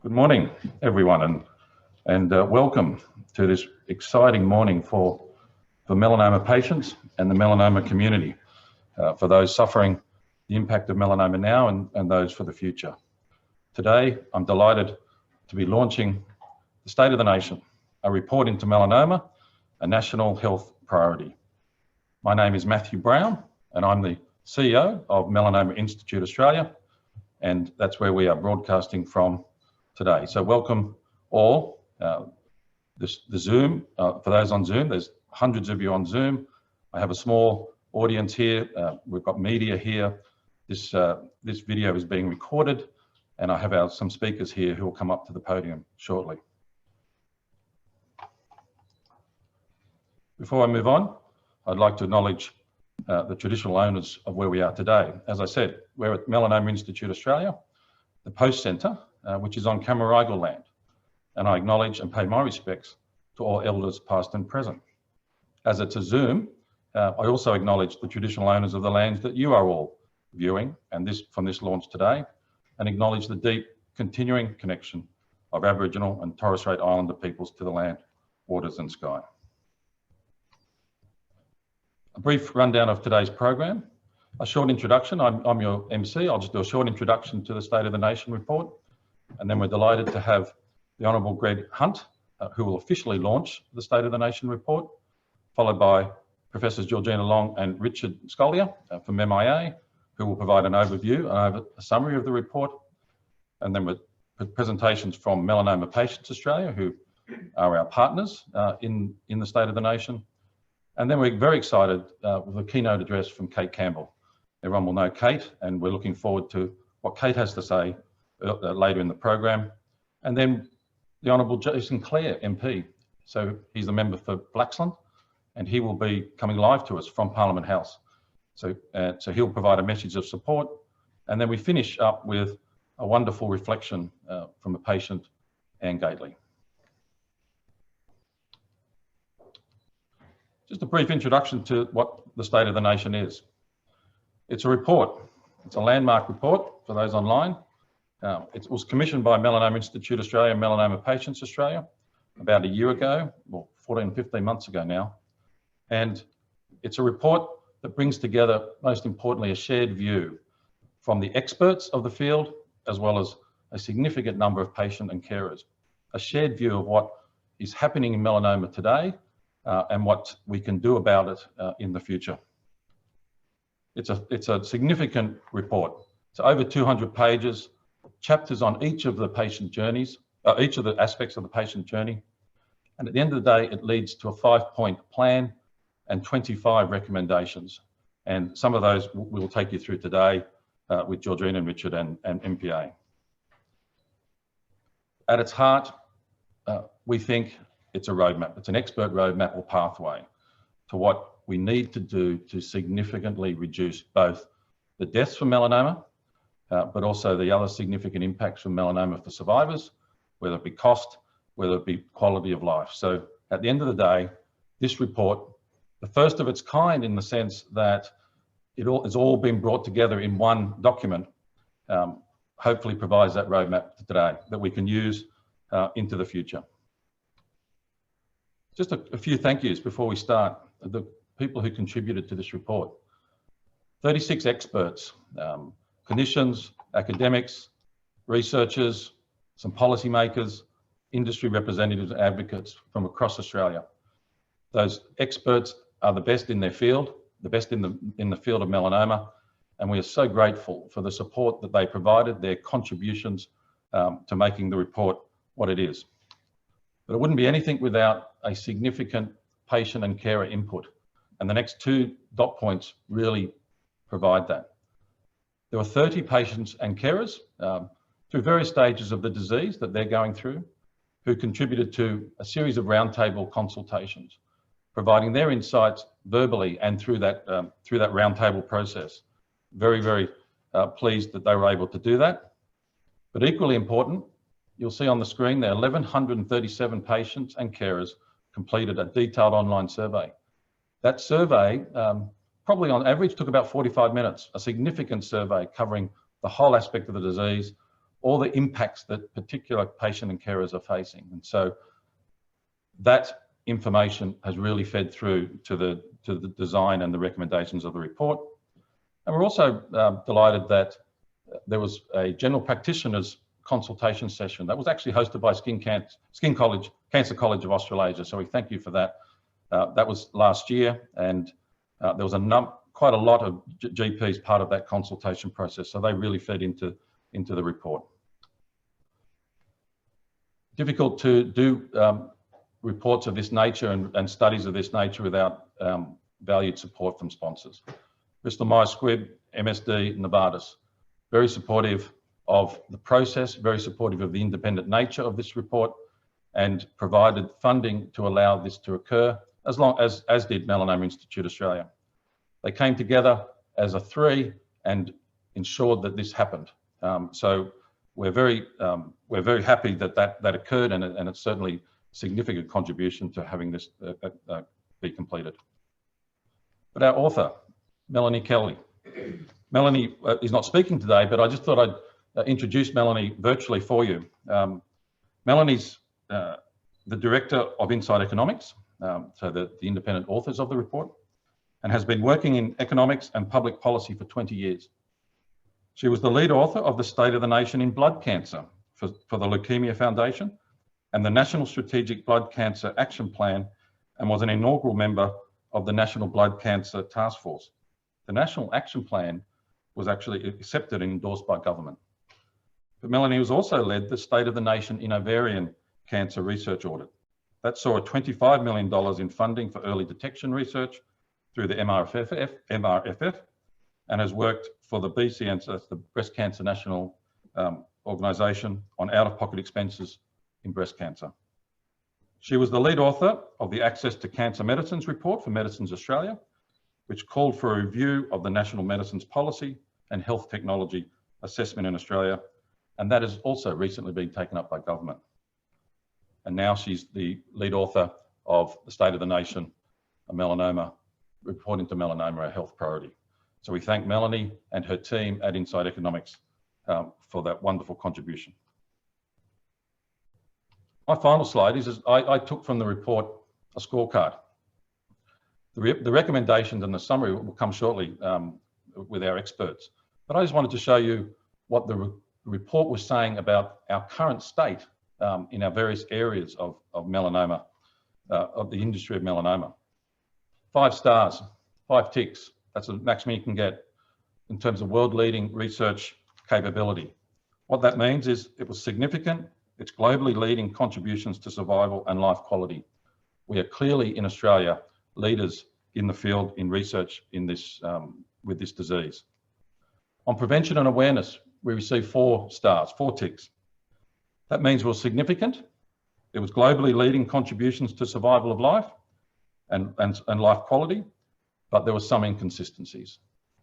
Good morning, everyone, and welcome to this exciting morning for melanoma patients and the melanoma community, for those suffering the impact of melanoma now and those for the future. Today, I'm delighted to be launching the State of the Nation, a report into melanoma, a national health priority. My name is Matthew Brown, and I'm the CEO of Melanoma Institute Australia, and that's where we are broadcasting from today. So welcome all. The Zoom, for those on Zoom, there's hundreds of you on Zoom. I have a small audience here. We've got media here. This video is being recorded, and I have some speakers here who will come up to the podium shortly. Before I move on, I'd like to acknowledge the traditional owners of where we are today. As I said, we're at Melanoma Institute Australia, the Post Centre, which is on Cammeraygal land. And I acknowledge and pay my respects to all elders past and present. As it's a Zoom, I also acknowledge the traditional owners of the lands that you are all viewing from this launch today, and acknowledge the deep continuing connection of Aboriginal and Torres Strait Islander peoples to the land, waters and sky. A brief rundown of today's program. A short introduction. I'm your MC. I'll just do a short introduction to the State of the Nation report. And then we're delighted to have the Honourable Greg Hunt, who will officially launch the State of the Nation report, followed by Professors Georgina Long and Richard Scolyer from MIA, who will provide an overview and a summary of the report. And then with presentations from Melanoma Patients Australia, who are our partners in the State of the Nation. And then we're very excited with a keynote address from Kate Campbell. Everyone will know Kate, and we're looking forward to what Kate has to say later in the program. And then the Honourable Jason Clare, MP. So he's the member for Flaxland, and he will be coming live to us from Parliament House. So he'll provide a message of support. And then we finish up with a wonderful reflection from a patient, Anne Gately. Just a brief introduction to what the State of the Nation is. It's a report. It's a landmark report for those online. It was commissioned by Melanoma Institute Australia and Melanoma Patients Australia about a year ago, well, 14, 15 months ago now. And it's a report that brings together, most importantly, a shared view from the experts of the field, as well as a significant number of patient and carers. A shared view of what is happening in melanoma today and what we can do about it in the future. It's a significant report. It's over 200 pages, chapters on each of the patient journeys, each of the aspects of the patient journey. And at the end of the day, it leads to a 5-point plan and 25 recommendations. And some of those we will take you through today with Georgina and Richard and MPA. At its heart, we think it's a roadmap. It's an expert roadmap or pathway to what we need to do to significantly reduce both the deaths from melanoma, but also the other significant impacts from melanoma for survivors, whether it be cost, whether it be quality of life. So at the end of the day, this report, the first of its kind in the sense that it's all been brought together in one document, hopefully provides that roadmap today that we can use into the future. Just a few thank yous before we start. The people who contributed to this report. 36 experts, clinicians, academics, researchers, some policymakers, industry representatives and advocates from across Australia. Those experts are the best in their field, the best in the field of melanoma, and we are so grateful for the support that they provided, their contributions to making the report what it is. But it wouldn't be anything without a significant patient and carer input. And the next 2 dot points really provide that. There were 30 patients and carers through various stages of the disease that they're going through, who contributed to a series of roundtable consultations, providing their insights verbally and through that roundtable process. Very, very pleased that they were able to do that. But equally important, you'll see on the screen there, 1,137 patients and carers completed a detailed online survey. That survey probably on average took about 45 minutes, a significant survey covering the whole aspect of the disease, all the impacts that particular patient and carers are facing. And so that information has really fed through to the design and the recommendations of the report. And we're also delighted that there was a general practitioners consultation session that was actually hosted by Cancer College of Australasia. So we thank you for that. That was last year, and there was quite a lot of GPs part of that consultation process. So they really fed into the report. Difficult to do reports of this nature and studies of this nature without valued support from sponsors. Bristol Myers Squibb, MSD, Novartis, very supportive of the process, very supportive of the independent nature of this report, and provided funding to allow this to occur, as did Melanoma Institute Australia. They came together as a three and ensured that this happened. So we're very happy that occurred, and it's certainly a significant contribution to having this be completed. But our author, Melanie Kelly. Melanie is not speaking today, but I just thought I'd introduce Melanie virtually for you. Melanie's the Director of Inside Economics, so the independent authors of the report, and has been working in economics and public policy for 20 years. She was the lead author of the State of the Nation in Blood Cancer for the Leukemia Foundation and the National Strategic Blood Cancer Action Plan, and was an inaugural member of the National Blood Cancer Task Force. The National Action Plan was actually accepted and endorsed by government. But Melanie has also led the State of the Nation in Ovarian Cancer Research Audit. That saw $25 million in funding for early detection research through the MRFF, and has worked for the BCN, so that's the Breast Cancer National Organisation, on out-of-pocket expenses in breast cancer. She was the lead author of the Access to Cancer Medicines report for Medicines Australia, which called for a review of the National Medicines Policy and Health Technology Assessment in Australia, and that has also recently been taken up by government. And now she's the lead author of the State of the Nation, a melanoma, reporting to melanoma, a health priority. So we thank Melanie and her team at Inside Economics for that wonderful contribution. My final slide is I took from the report a scorecard. The recommendations and the summary will come shortly with our experts. But I just wanted to show you what the report was saying about our current state in our various areas of melanoma, of the industry of melanoma. 5 stars, 5 ticks. That's the maximum you can get in terms of world-leading research capability. What that means is it was significant. It's globally leading contributions to survival and life quality. We are clearly in Australia leaders in the field in research in this, with this disease. On prevention and awareness, we received 4 stars, 4 ticks. That means we're significant. It was globally leading contributions to survival of life and life quality, but there were some inconsistencies.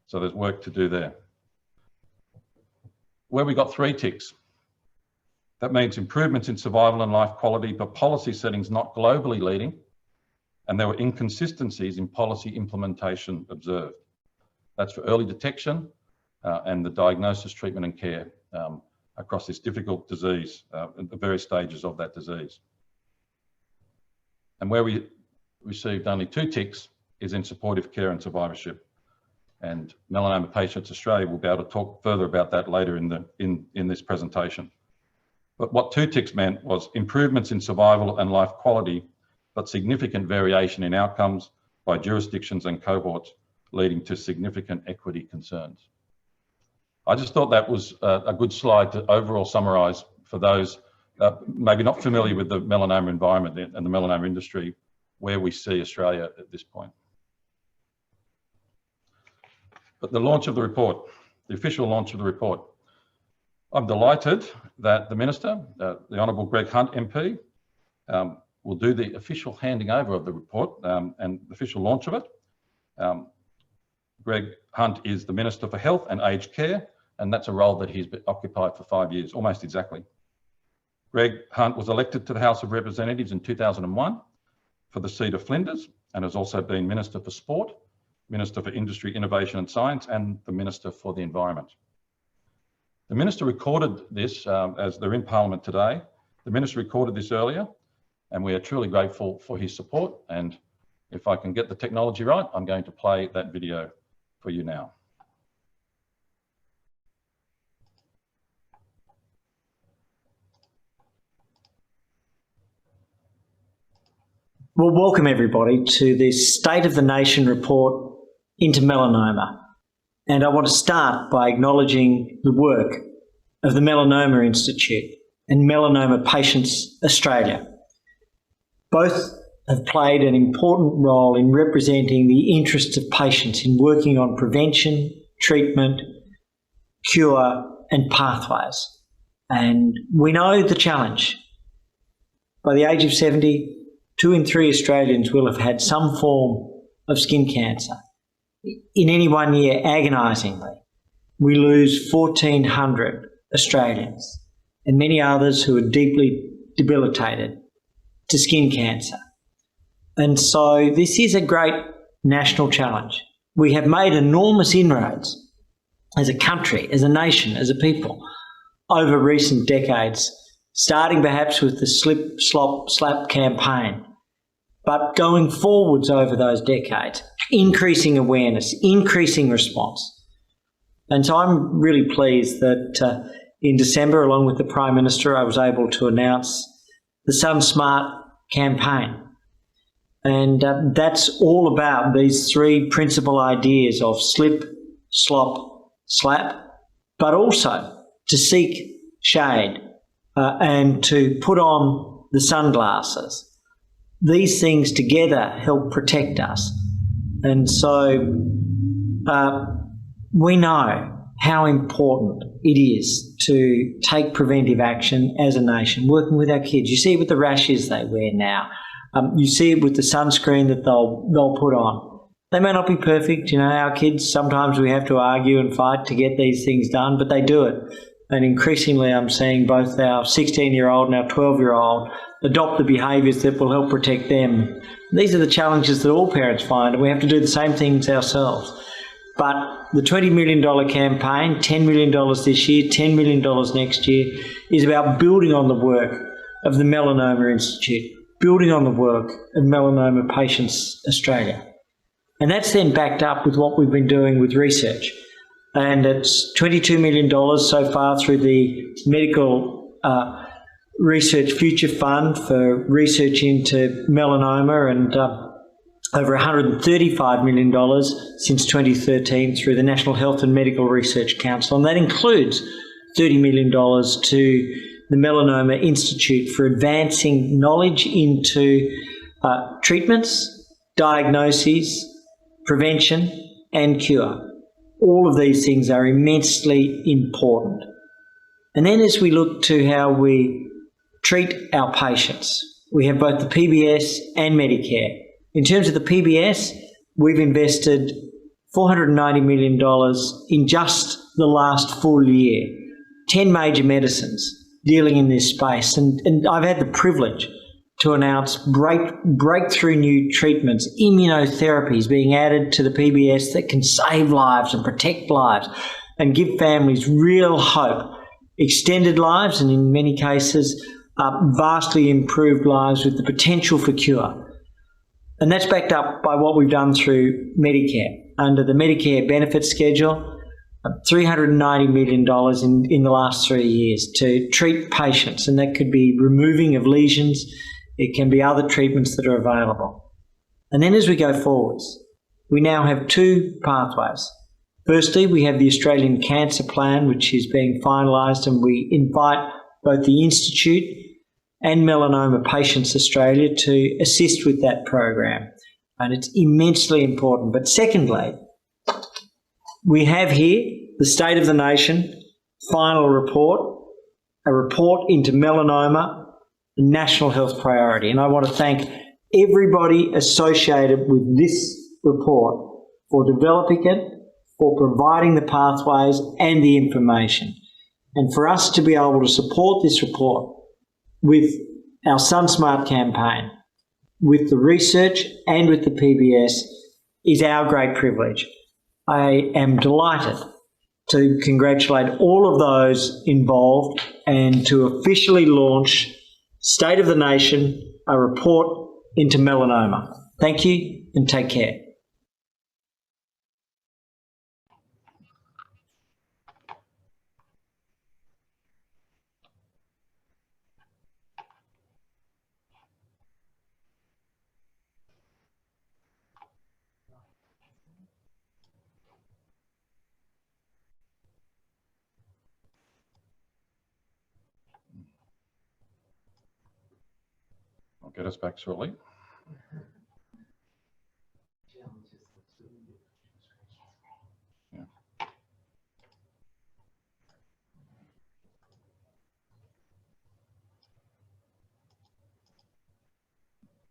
So there's work to do there. Where we got 3 ticks, that means improvements in survival and life quality, but policy settings not globally leading, and there were inconsistencies in policy implementation observed. That's for early detection and the diagnosis, treatment and care across this difficult disease at the various stages of that disease. And where we received only 2 ticks is in supportive care and survivorship. And Melanoma Patients Australia will be able to talk further about that later in this presentation. But what 2 ticks meant was improvements in survival and life quality, but significant variation in outcomes by jurisdictions and cohorts, leading to significant equity concerns. I just thought that was a good slide to overall summarise for those maybe not familiar with the melanoma environment and the melanoma industry, where we see Australia at this point. But the launch of the report, the official launch of the report. I'm delighted that the Minister, the Honourable Greg Hunt MP, will do the official handing over of the report and the official launch of it. Greg Hunt is the Minister for Health and Aged Care, and that's a role that he's occupied for 5 years, almost exactly. Greg Hunt was elected to the House of Representatives in 2001 for the seat of Flinders, and has also been Minister for Sport, Minister for Industry, Innovation and Science, and the Minister for the Environment. The Minister recorded this as they're in Parliament today. The Minister recorded this earlier, and we are truly grateful for his support. And if I can get the technology right, I'm going to play that video for you now. Well, welcome everybody to this State of the Nation report into melanoma. And I want to start by acknowledging the work of the Melanoma Institute and Melanoma Patients Australia. Both have played an important role in representing the interests of patients in working on prevention, treatment, cure and pathways. And we know the challenge. By the age of 70, 2 in 3 Australians will have had some form of skin cancer. In any one year, agonisingly, we lose 1,400 Australians and many others who are deeply debilitated to skin cancer. And so this is a great national challenge. We have made enormous inroads as a country, as a nation, as a people over recent decades, starting perhaps with the slip, slop, slap campaign, but going forwards over those decades, increasing awareness, increasing response. And so I'm really pleased that in December, along with the Prime Minister, I was able to announce the Sun Smart campaign. And that's all about these 3 principal ideas of slip, slop, slap, but also to seek shade and to put on the sunglasses. These things together help protect us. And so we know how important it is to take preventive action as a nation, working with our kids. You see it with the rashes they wear now. You see it with the sunscreen that they'll put on. They may not be perfect. You know, our kids, sometimes we have to argue and fight to get these things done, but they do it. And increasingly I'm seeing both our 16-year-old and our 12-year-old adopt the behaviours that will help protect them. These are the challenges that all parents find, and we have to do the same things ourselves. But the $20 million campaign, $10 million this year, $10 million next year, is about building on the work of the Melanoma Institute, building on the work of Melanoma Patients Australia. And that's then backed up with what we've been doing with research. And it's $22 million so far through the Medical Research Future Fund for research into melanoma, and over $135 million since 2013 through the National Health and Medical Research Council. And that includes $30 million to the Melanoma Institute for advancing knowledge into treatments, diagnoses, prevention and cure. All of these things are immensely important. And then as we look to how we treat our patients, we have both the PBS and Medicare. In terms of the PBS, we've invested $490 million in just the last full year, 10 major medicines dealing in this space. And I've had the privilege to announce breakthrough new treatments, immunotherapies being added to the PBS that can save lives and protect lives and give families real hope, extended lives, and in many cases, vastly improved lives with the potential for cure. And that's backed up by what we've done through Medicare. Under the Medicare benefit schedule, $390 million in the last 3 years to treat patients, and that could be removing of lesions, it can be other treatments that are available. And then as we go forwards, we now have 2 pathways. Firstly, we have the Australian Cancer Plan, which is being finalised, and we invite both the Institute and Melanoma Patients Australia to assist with that program. And it's immensely important. But secondly, we have here the State of the Nation final report, a report into melanoma, a national health priority. And I want to thank everybody associated with this report for developing it, for providing the pathways and the information. And for us to be able to support this report with our SunSmart campaign, with the research and with the PBS is our great privilege. I am delighted to congratulate all of those involved and to officially launch State of the Nation, a report into melanoma. Thank you and take care. I'll get us back shortly. Yeah.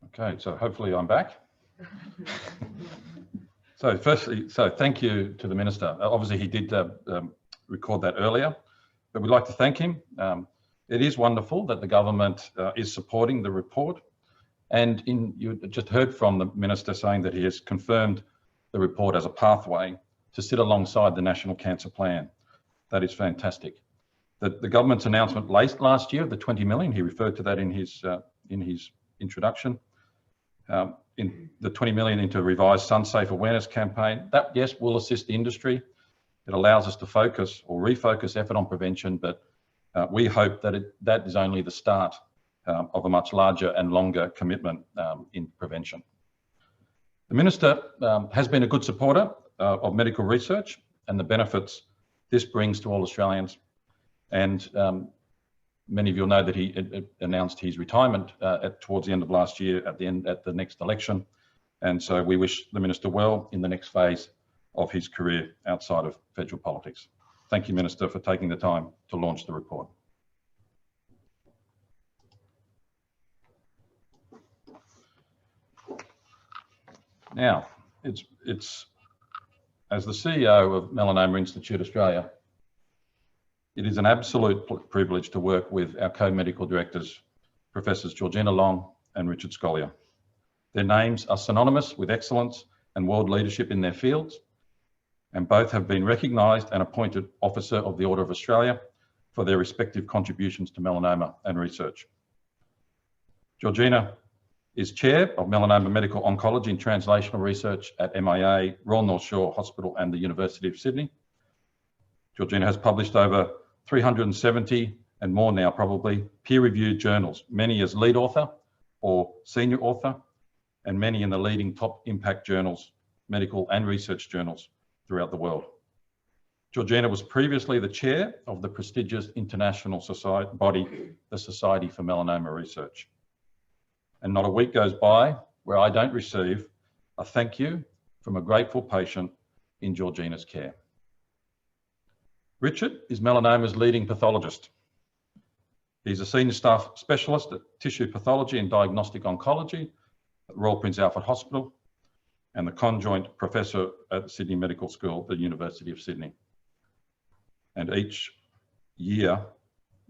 Okay, so hopefully I'm back. So firstly, thank you to the Minister. Obviously he did record that earlier, but we'd like to thank him. It is wonderful that the government is supporting the report, and you just heard from the Minister saying that he has confirmed the report as a pathway to sit alongside the National Cancer Plan. That is fantastic. The government's announcement late last year, the 20 million, he referred to that in his introduction, in the 20 million into a revised SunSafe awareness campaign, that yes will assist the industry. It allows us to focus or refocus effort on prevention, but we hope that that is only the start of a much larger and longer commitment in prevention. The Minister has been a good supporter of medical research and the benefits this brings to all Australians. And many of you will know that he announced his retirement towards the end of last year at the next election. And so we wish the Minister well in the next phase of his career outside of federal politics. Thank you, Minister, for taking the time to launch the report. Now, it's as the CEO of Melanoma Institute Australia, it is an absolute privilege to work with our co-medical directors, Professors Georgina Long and Richard Scolyer. Their names are synonymous with excellence and world leadership in their fields, and both have been recognised and appointed Officer of the Order of Australia for their respective contributions to melanoma and research. Georgina is Chair of Melanoma Medical Oncology and Translational Research at MIA, Royal North Shore Hospital and the University of Sydney. Georgina has published over 370 and more now probably peer-reviewed journals, many as lead author or senior author, and many in the leading top impact journals, medical and research journals throughout the world. Georgina was previously the chair of the prestigious international body, the Society for Melanoma Research. And not a week goes by where I don't receive a thank you from a grateful patient in Georgina's care. Richard is melanoma's leading pathologist. He's a senior staff specialist at tissue pathology and diagnostic oncology at Royal Prince Alfred Hospital and the conjoint professor at the Sydney Medical School, the University of Sydney. And each year,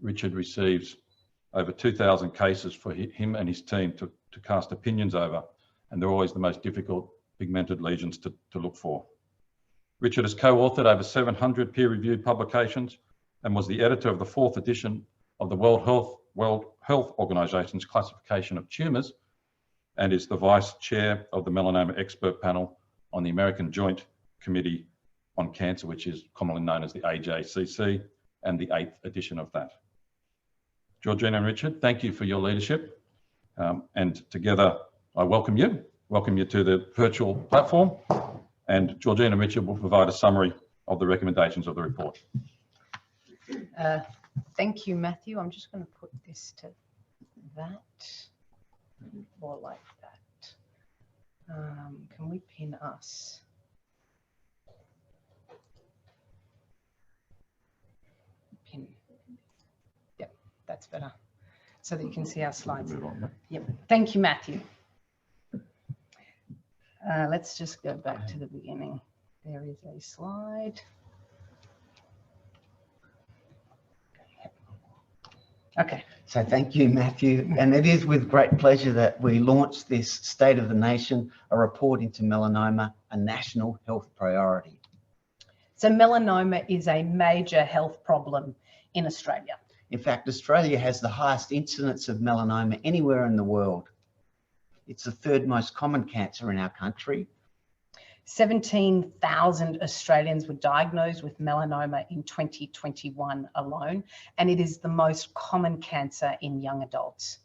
Richard receives over 2,000 cases for him and his team to cast opinions over, and they're always the most difficult pigmented lesions to look for. Richard has co-authored over 700 peer-reviewed publications and was the editor of the 4th edition of the World Health Organization's classification of tumours, and is the vice chair of the melanoma expert panel on the American Joint Committee on Cancer, which is commonly known as the AJCC, and the 8th edition of that. Georgina and Richard, thank you for your leadership. And together, I welcome you to the virtual platform. And Georgina and Richard will provide a summary of the recommendations of the report. Thank you, Matthew. I'm just going to put this to that, or like that. Can we pin us? Pin. Yep, that's better. So that you can see our slides. Yep. Thank you, Matthew. Let's just go back to the beginning. There is a slide. Okay. So thank you, Matthew. And it is with great pleasure that we launch this State of the Nation, a report into melanoma, a national health priority. So melanoma is a major health problem in Australia. In fact, Australia has the highest incidence of melanoma anywhere in the world. It's the third most common cancer in our country. 17,000 Australians were diagnosed with melanoma in 2021 alone, and it is the most common cancer in young adults.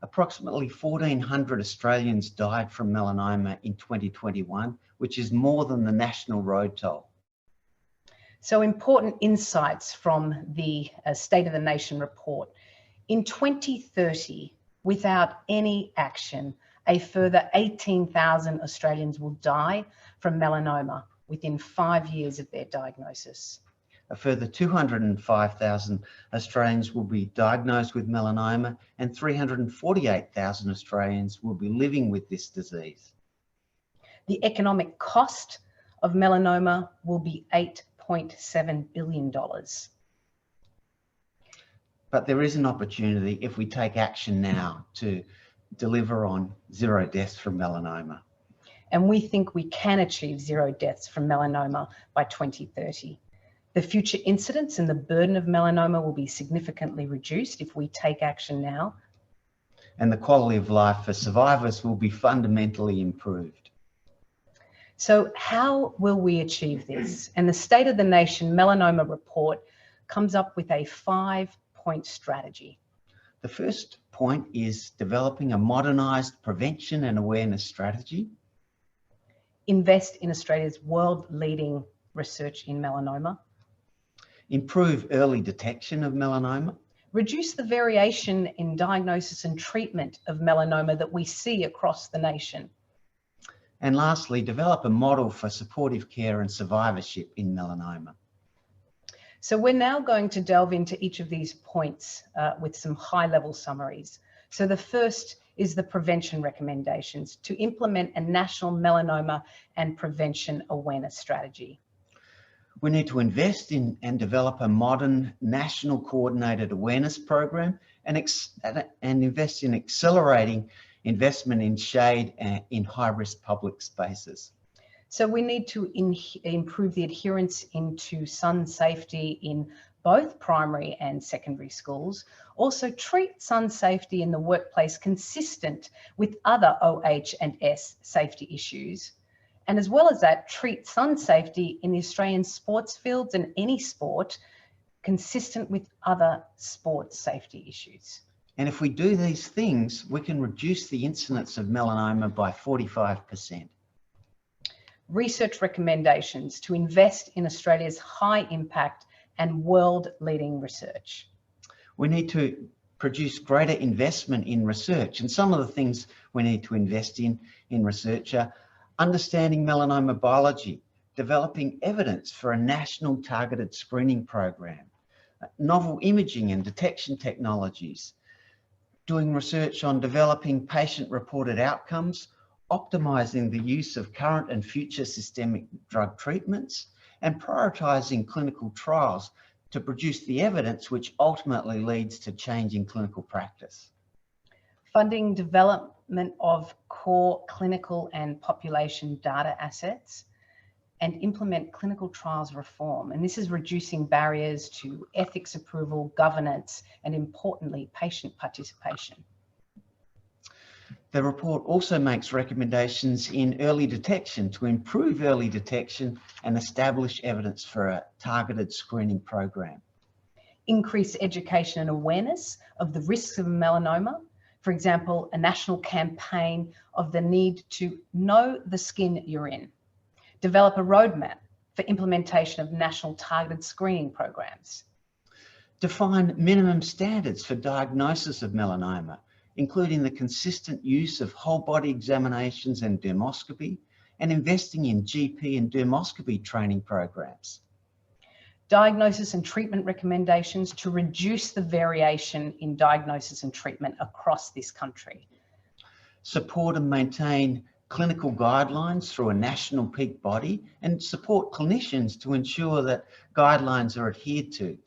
Approximately 1,400 Australians died from melanoma in 2021, which is more than the national road toll. So important insights from the State of the Nation report. In 2030, without any action, a further 18,000 Australians will die from melanoma within 5 years of their diagnosis. A further 205,000 Australians will be diagnosed with melanoma, and 348,000 Australians will be living with this disease. The economic cost of melanoma will be $8.7 billion. But there is an opportunity if we take action now to deliver on zero deaths from melanoma. And we think we can achieve zero deaths from melanoma by 2030. The future incidence and the burden of melanoma will be significantly reduced if we take action now. And the quality of life for survivors will be fundamentally improved. So how will we achieve this? And the State of the Nation Melanoma Report comes up with a 5-point strategy. The first point is developing a modernised prevention and awareness strategy. Invest in Australia's world-leading research in melanoma. Improve early detection of melanoma. Reduce the variation in diagnosis and treatment of melanoma that we see across the nation. And lastly, develop a model for supportive care and survivorship in melanoma. So we're now going to delve into each of these points with some high-level summaries. So the first is the prevention recommendations to implement a national melanoma and prevention awareness strategy. We need to invest in and develop a modern national coordinated awareness program and invest in accelerating investment in shade and in high-risk public spaces. So we need to improve the adherence into sun safety in both primary and secondary schools. Also treat sun safety in the workplace consistent with other OH and S safety issues. And as well as that, treat sun safety in the Australian sports fields and any sport consistent with other sports safety issues. And if we do these things, we can reduce the incidence of melanoma by 45%. Research recommendations to invest in Australia's high impact and world-leading research. We need to produce greater investment in research. And some of the things we need to invest in research are understanding melanoma biology, developing evidence for a national targeted screening program, novel imaging and detection technologies, doing research on developing patient-reported outcomes, optimizing the use of current and future systemic drug treatments, and prioritizing clinical trials to produce the evidence which ultimately leads to change in clinical practice. Funding development of core clinical and population data assets, and implement clinical trials reform. And this is reducing barriers to ethics approval, governance, and importantly, patient participation. The report also makes recommendations in early detection to improve early detection and establish evidence for a targeted screening program. Increase education and awareness of the risks of melanoma. For example, a national campaign of the need to know the skin you're in. Develop a roadmap for implementation of national targeted screening programs. Define minimum standards for diagnosis of melanoma, including the consistent use of whole body examinations and dermoscopy, and investing in GP and dermoscopy training programs. Diagnosis and treatment recommendations to reduce the variation in diagnosis and treatment across this country. Support and maintain clinical guidelines through a national peak body, and support clinicians to ensure that guidelines are adhered to.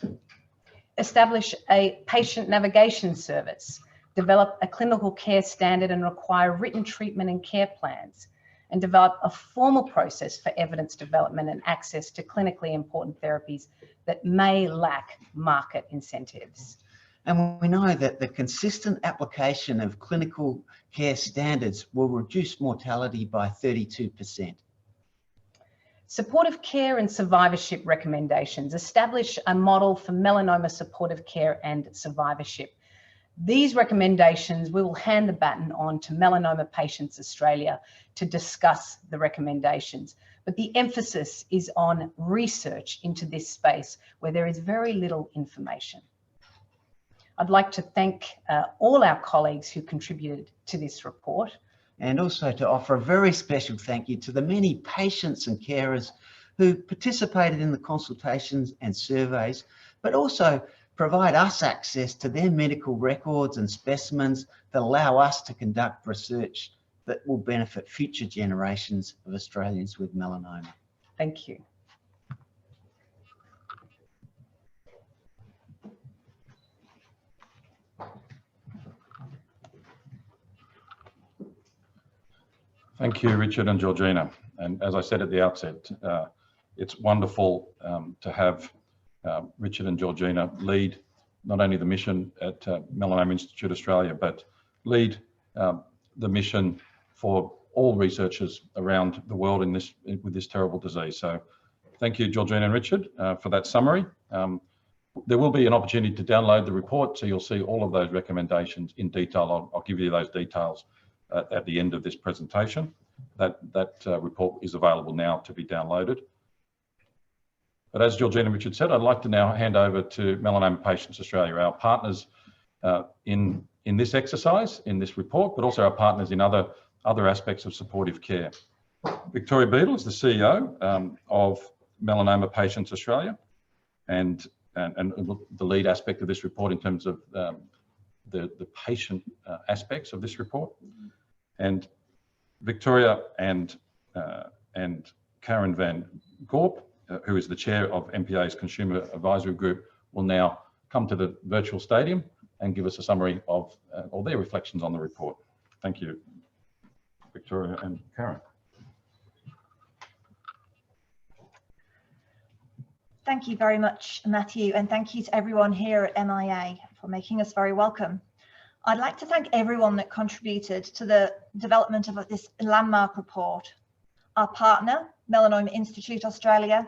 Establish a patient navigation service. Develop a clinical care standard and require written treatment and care plans. and develop a formal process for evidence development and access to clinically important therapies that may lack market incentives. And we know that the consistent application of clinical care standards will reduce mortality by 32%. Supportive care and survivorship recommendations establish a model for melanoma supportive care and survivorship. These recommendations, we will hand the baton on to Melanoma Patients Australia to discuss the recommendations. But the emphasis is on research into this space where there is very little information. I'd like to thank all our colleagues who contributed to this report. And also to offer a very special thank you to the many patients and carers who participated in the consultations and surveys, but also provide us access to their medical records and specimens that allow us to conduct research that will benefit future generations of Australians with melanoma. Thank you. Thank you, Richard and Georgina. And as I said at the outset, it's wonderful to have Richard and Georgina lead not only the mission at Melanoma Institute Australia, but lead the mission for all researchers around the world with this terrible disease. So thank you, Georgina and Richard, for that summary. There will be an opportunity to download the report, so you'll see all of those recommendations in detail. I'll give you those details at the end of this presentation. That report is available now to be downloaded. But as Georgina and Richard said, I'd like to now hand over to Melanoma Patients Australia, our partners in this exercise, in this report, but also our partners in other aspects of supportive care. Victoria Beadle is the CEO of Melanoma Patients Australia, and the lead aspect of this report in terms of the patient aspects of this report. And Victoria and Karen Van Gorp, who is the chair of MPA's Consumer Advisory Group, will now come to the virtual stadium and give us a summary of all their reflections on the report. Thank you, Victoria and Karen. Thank you very much, Matthew, and thank you to everyone here at MIA for making us very welcome. I'd like to thank everyone that contributed to the development of this landmark report. Our partner, Melanoma Institute Australia,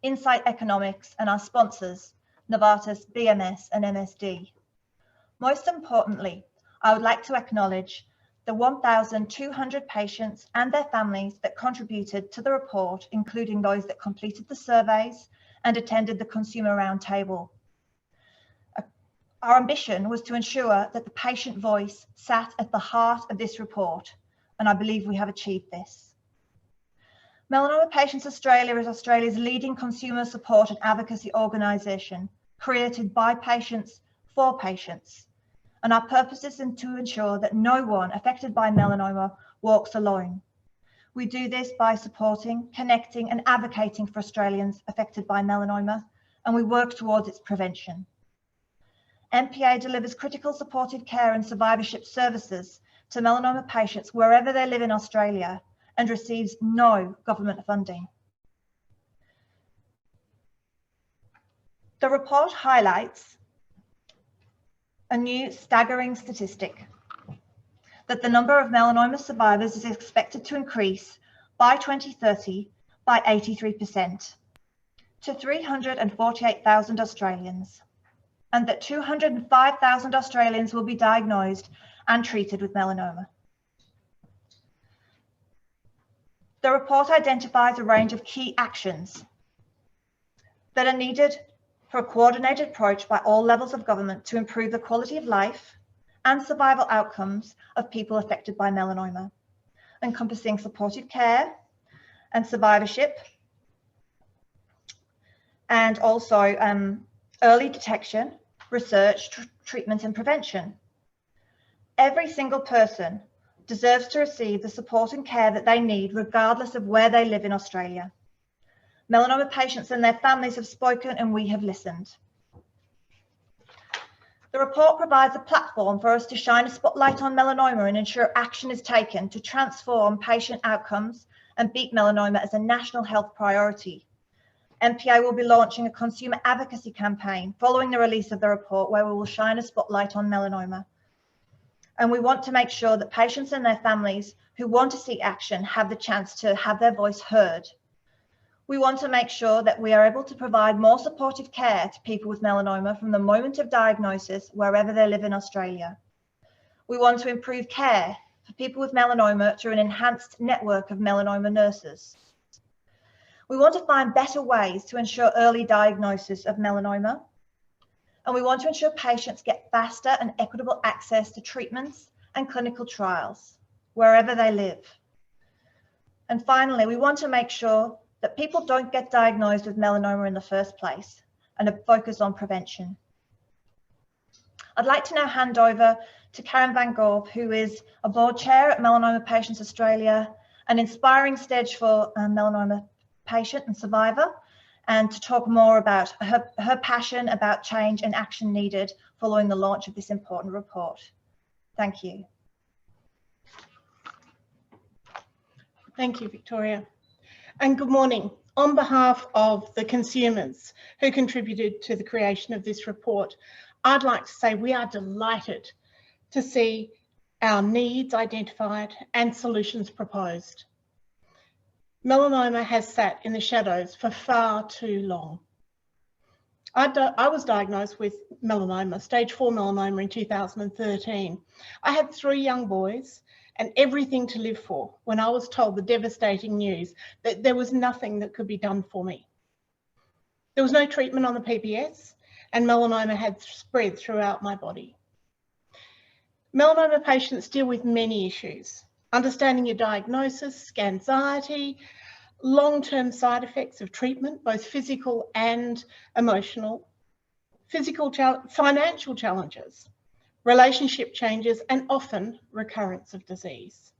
Insight Economics, and our sponsors, Novartis, BMS and MSD. Most importantly, I would like to acknowledge the 1,200 patients and their families that contributed to the report, including those that completed the surveys and attended the Consumer Roundtable. Our ambition was to ensure that the patient voice sat at the heart of this report, and I believe we have achieved this. Melanoma Patients Australia is Australia's leading consumer support and advocacy organisation, created by patients for patients. And our purpose is to ensure that no one affected by melanoma walks alone. We do this by supporting, connecting and advocating for Australians affected by melanoma, and we work towards its prevention. MPA delivers critical supportive care and survivorship services to melanoma patients wherever they live in Australia and receives no government funding. The report highlights a new staggering statistic that the number of melanoma survivors is expected to increase by 2030 by 83% to 348,000 Australians, and that 205,000 Australians will be diagnosed and treated with melanoma. The report identifies a range of key actions that are needed for a coordinated approach by all levels of government to improve the quality of life and survival outcomes of people affected by melanoma, encompassing supportive care and survivorship, and also early detection, research, treatment and prevention. Every single person deserves to receive the support and care that they need, regardless of where they live in Australia. Melanoma patients and their families have spoken and we have listened. The report provides a platform for us to shine a spotlight on melanoma and ensure action is taken to transform patient outcomes and beat melanoma as a national health priority. MPA will be launching a consumer advocacy campaign following the release of the report where we will shine a spotlight on melanoma. And we want to make sure that patients and their families who want to see action have the chance to have their voice heard. We want to make sure that we are able to provide more supportive care to people with melanoma from the moment of diagnosis, wherever they live in Australia. We want to improve care for people with melanoma through an enhanced network of melanoma nurses. We want to find better ways to ensure early diagnosis of melanoma. And we want to ensure patients get faster and equitable access to treatments and clinical trials, wherever they live. And finally, we want to make sure that people don't get diagnosed with melanoma in the first place and a focus on prevention. I'd like to now hand over to Karen Van Gorp, who is a board chair at Melanoma Patients Australia, an inspiring stage for melanoma patient and survivor, and to talk more about her passion about change and action needed following the launch of this important report. Thank you. Thank you, Victoria. And good morning. On behalf of the consumers who contributed to the creation of this report, I'd like to say we are delighted to see our needs identified and solutions proposed. Melanoma has sat in the shadows for far too long. I was diagnosed with melanoma, stage 4 melanoma in 2013. I had 3 young boys and everything to live for when I was told the devastating news that there was nothing that could be done for me. There was no treatment on the PPS and melanoma had spread throughout my body. Melanoma patients deal with many issues: understanding your diagnosis, anxiety, long-term side effects of treatment, both physical and emotional, financial challenges, relationship changes, and often recurrence of disease.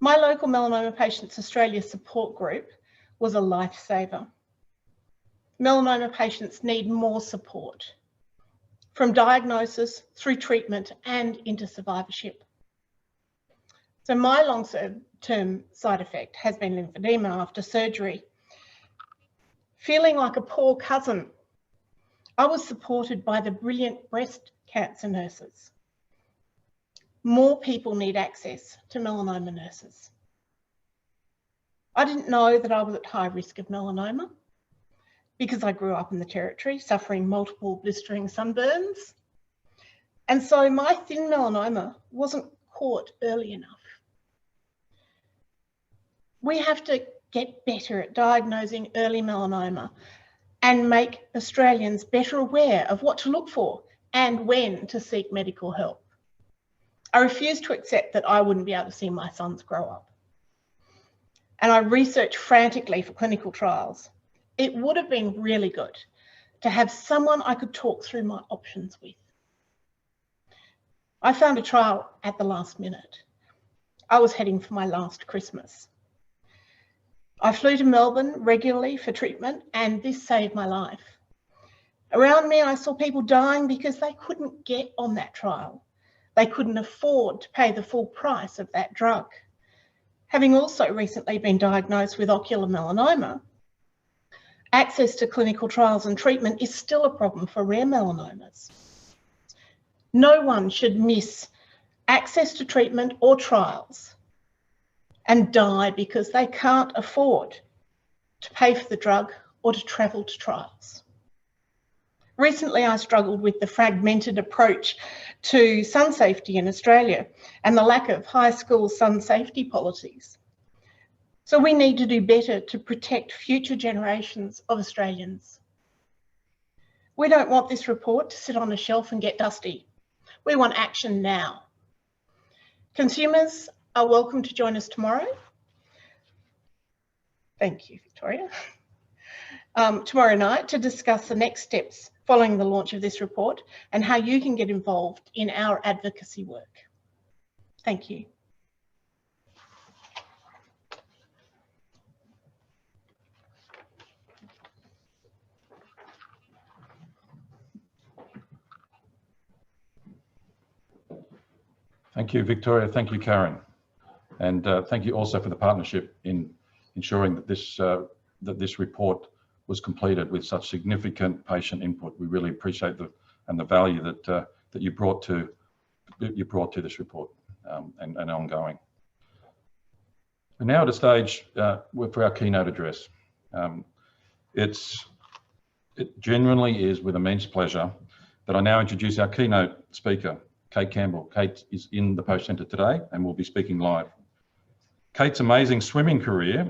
My local Melanoma Patients Australia support group was a lifesaver. Melanoma patients need more support, from diagnosis through treatment and into survivorship. So my long-term side effect has been lymphedema after surgery. Feeling like a poor cousin, I was supported by the brilliant breast cancer nurses. More people need access to melanoma nurses. I didn't know that I was at high risk of melanoma because I grew up in the Territory suffering multiple blistering sunburns. And so my thin melanoma wasn't caught early enough. We have to get better at diagnosing early melanoma and make Australians better aware of what to look for and when to seek medical help. I refuse to accept that I wouldn't be able to see my sons grow up. And I researched frantically for clinical trials. It would have been really good to have someone I could talk through my options with. I found a trial at the last minute. I was heading for my last Christmas. I flew to Melbourne regularly for treatment, and this saved my life. Around me, I saw people dying because they couldn't get on that trial. They couldn't afford to pay the full price of that drug. Having also recently been diagnosed with ocular melanoma, access to clinical trials and treatment is still a problem for rare melanomas. No one should miss access to treatment or trials and die because they can't afford to pay for the drug or to travel to trials. Recently, I struggled with the fragmented approach to sun safety in Australia and the lack of high school sun safety policies. So we need to do better to protect future generations of Australians. We don't want this report to sit on a shelf and get dusty. We want action now. Consumers are welcome to join us tomorrow. Thank you, Victoria. Tomorrow night to discuss the next steps following the launch of this report and how you can get involved in our advocacy work. Thank you. Thank you, Victoria. Thank you, Karen. And thank you also for the partnership in ensuring that this report was completed with such significant patient input. We really appreciate the value that you brought to this report and ongoing. We're now at a stage for our keynote address. It genuinely is with immense pleasure that I now introduce our keynote speaker, Kate Campbell. Kate is in the Post Centre today and will be speaking live. Kate's amazing swimming career,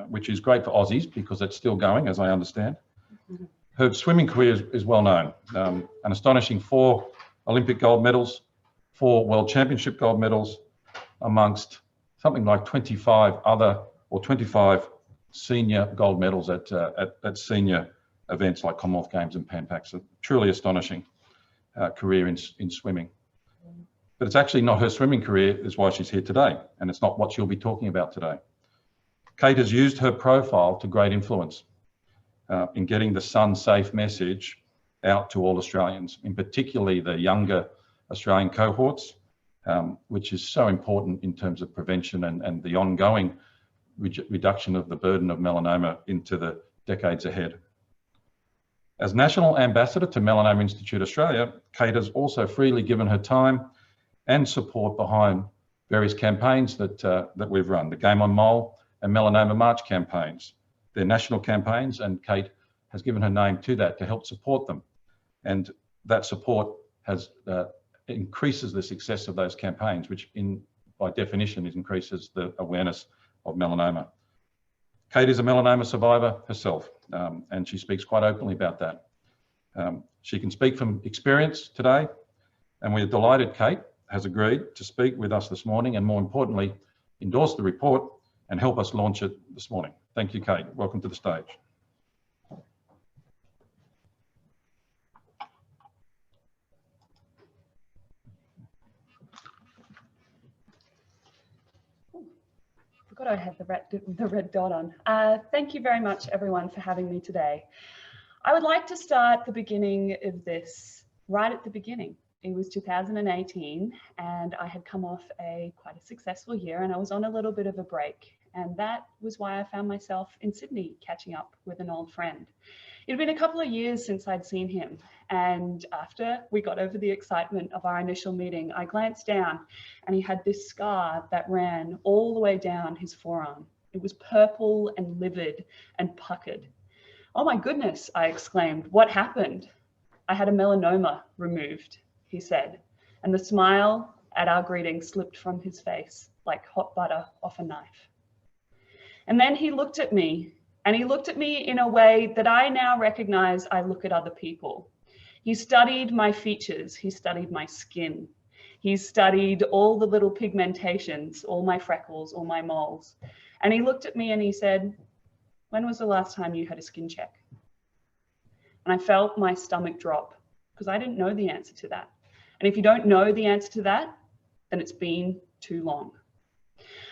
which is great for Aussies because it's still going, as I understand. Her swimming career is well known. An astonishing 4 Olympic gold medals, 4 World Championship gold medals, amongst something like 25 senior gold medals at senior events like Commonwealth Games and Pan Pacs. A truly astonishing career in swimming. But it's actually not her swimming career is why she's here today, and it's not what she'll be talking about today. Kate has used her profile to great influence in getting the Sun Safe message out to all Australians, in particularly the younger Australian cohorts, which is so important in terms of prevention and the ongoing reduction of the burden of melanoma into the decades ahead. As National Ambassador to Melanoma Institute Australia, Kate has also freely given her time and support behind various campaigns that we've run, the Game on Mole and Melanoma March campaigns. They're national campaigns, and Kate has given her name to that to help support them. And that support has increases the success of those campaigns, which by definition increases the awareness of melanoma. Kate is a melanoma survivor herself, and she speaks quite openly about that. She can speak from experience today, and we're delighted Kate has agreed to speak with us this morning, and more importantly, endorse the report and help us launch it this morning. Thank you, Kate. Welcome to the stage. Forgot I had the red dot on. Thank you very much, everyone, for having me today. I would like to start the beginning of this right at the beginning. It was 2018 and I had come off quite a successful year, and I was on a little bit of a break. And that was why I found myself in Sydney catching up with an old friend. It had been a couple of years since I'd seen him. And after we got over the excitement of our initial meeting, I glanced down and he had this scar that ran all the way down his forearm. It was purple and livid and puckered. "Oh my goodness," I exclaimed, "what happened?" "I had a melanoma removed," he said, and the smile at our greeting slipped from his face like hot butter off a knife. And then he looked at me, and he looked at me in a way that I now recognize I look at other people. He studied my features, he studied my skin, he studied all the little pigmentations, all my freckles, all my moles. And he looked at me and he said, "When was the last time you had a skin check?" And I felt my stomach drop because I didn't know the answer to that. And if you don't know the answer to that, then it's been too long.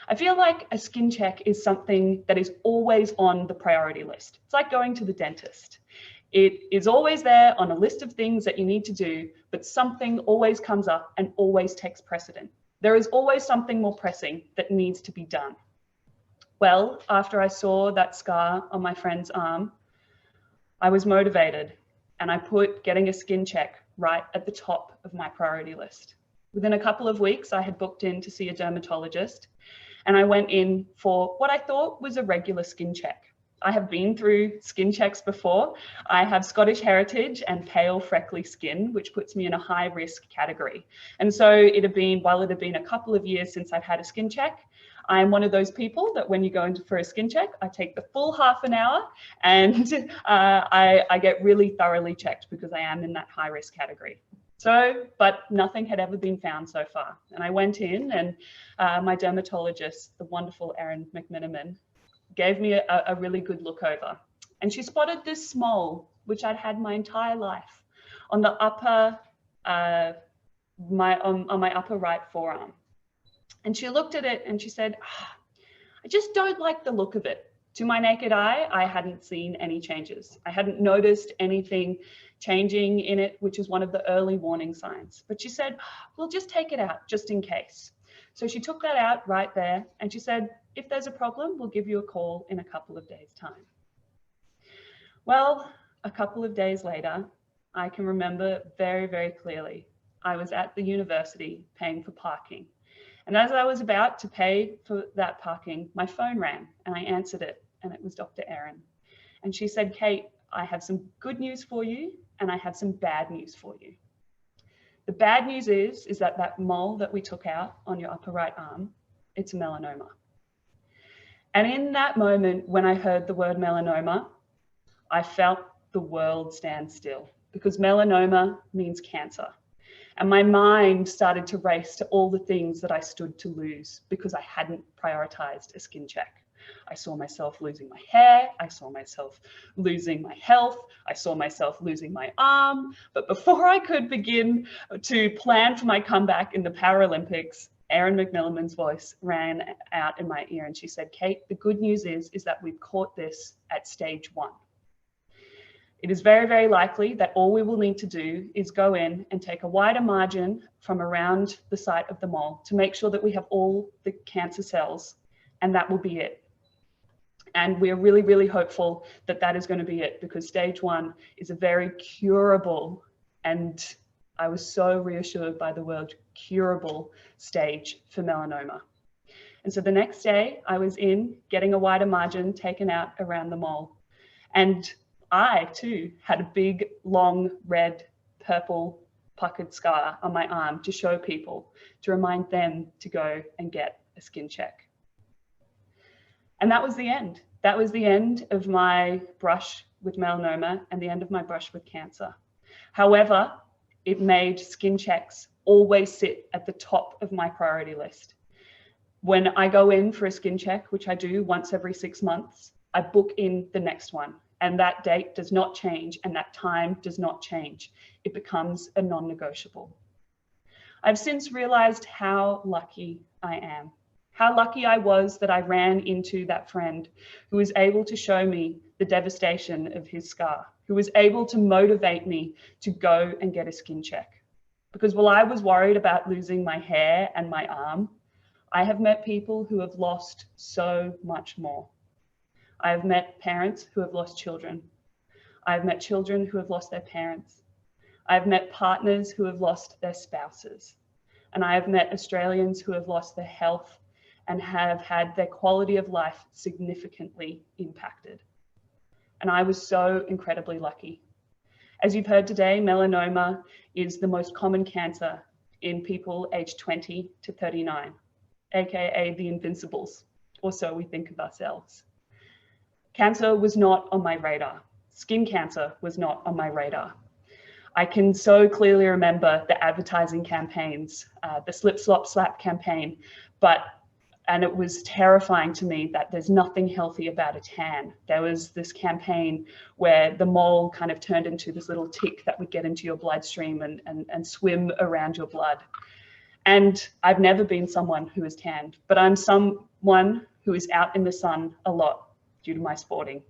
I feel like a skin check is something that is always on the priority list. It's like going to the dentist. It is always there on a list of things that you need to do, but something always comes up and always takes precedent. There is always something more pressing that needs to be done. Well, after I saw that scar on my friend's arm, I was motivated and I put getting a skin check right at the top of my priority list. Within a couple of weeks, I had booked in to see a dermatologist, and I went in for what I thought was a regular skin check. I have been through skin checks before. I have Scottish heritage and pale, freckly skin, which puts me in a high risk category. And so while it had been a couple of years since I've had a skin check, I'm one of those people that when you go in for a skin check, I take the full half an hour and I get really thoroughly checked because I am in that high risk category. But nothing had ever been found so far. And I went in and my dermatologist, the wonderful Erin McMiniman, gave me a really good look over. And she spotted this mole, which I'd had my entire life, on the upper, on my upper right forearm. And she looked at it and she said, "I just don't like the look of it." To my naked eye, I hadn't seen any changes. I hadn't noticed anything changing in it, which is one of the early warning signs. But she said, we'll just take it out just in case. So she took that out right there and she said, if there's a problem, we'll give you a call in a couple of days' time. Well, a couple of days later, I can remember very, very clearly, I was at the university paying for parking. And as I was about to pay for that parking, my phone rang and I answered it, and it was Dr. Erin. And she said, Kate, I have some good news for you and I have some bad news for you. The bad news is that that mole that we took out on your upper right arm, it's a melanoma. And in that moment, when I heard the word melanoma, I felt the world stand still, because melanoma means cancer. And my mind started to race to all the things that I stood to lose because I hadn't prioritized a skin check. I saw myself losing my hair. I saw myself losing my health. I saw myself losing my arm. But before I could begin to plan for my comeback in the Paralympics, Erin McMilliman's voice ran out in my ear and she said, Kate, the good news is that we've caught this at stage 1. It is very, very likely that all we will need to do is go in and take a wider margin from around the site of the mole to make sure that we have all the cancer cells, and that will be it. And we're really, really hopeful that that is going to be it, because stage 1 is a very curable, and I was so reassured by the word curable stage for melanoma. And so the next day I was in getting a wider margin taken out around the mole. And I too had a big, long, red, purple puckered scar on my arm to show people, to remind them to go and get a skin check. And that was the end. That was the end of my brush with melanoma and the end of my brush with cancer. However, it made skin checks always sit at the top of my priority list. When I go in for a skin check, which I do once every 6 months, I book in the next one. And that date does not change and that time does not change. It becomes a non-negotiable. I've since realized how lucky I am. How lucky I was that I ran into that friend who was able to show me the devastation of his scar, who was able to motivate me to go and get a skin check. Because while I was worried about losing my hair and my arm, I have met people who have lost so much more. I have met parents who have lost children. I have met children who have lost their parents. I have met partners who have lost their spouses. And I have met Australians who have lost their health and have had their quality of life significantly impacted. And I was so incredibly lucky. As you've heard today, melanoma is the most common cancer in people aged 20 to 39, aka the invincibles, or so we think of ourselves. Cancer was not on my radar. Skin cancer was not on my radar. I can so clearly remember the advertising campaigns, the Slip Slop Slap campaign, and it was terrifying to me that there's nothing healthy about a tan. There was this campaign where the mole kind of turned into this little tick that would get into your bloodstream and swim around your blood. And I've never been someone who is tanned, but I'm someone who is out in the sun a lot due to my sporting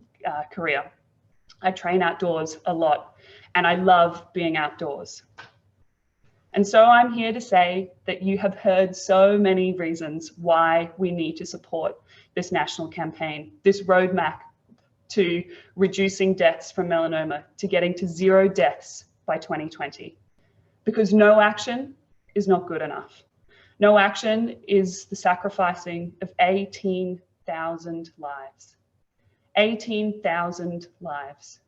career. I train outdoors a lot and I love being outdoors. And so I'm here to say that you have heard so many reasons why we need to support this national campaign, this roadmap to reducing deaths from melanoma, to getting to 0 deaths by 2020. Because no action is not good enough. No action is the sacrificing of 18,000 lives. 18,000 lives.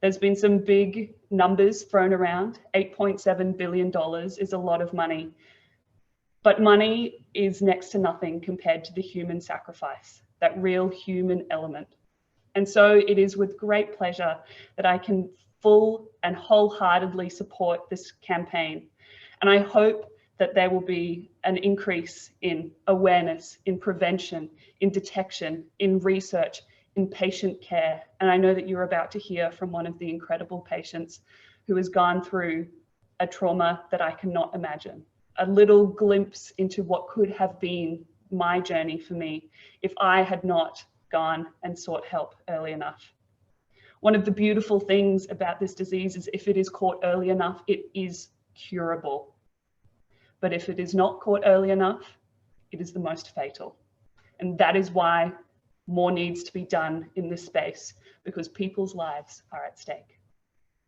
There's been some big numbers thrown around. $8.7 billion is a lot of money, but money is next to nothing compared to the human sacrifice, that real human element. And so it is with great pleasure that I can full and wholeheartedly support this campaign. And I hope that there will be an increase in awareness, in prevention, in detection, in research, in patient care. And I know that you're about to hear from one of the incredible patients who has gone through a trauma that I cannot imagine. A little glimpse into what could have been my journey for me if I had not gone and sought help early enough. One of the beautiful things about this disease is if it is caught early enough, it is curable. But if it is not caught early enough, it is the most fatal. And that is why more needs to be done in this space, because people's lives are at stake.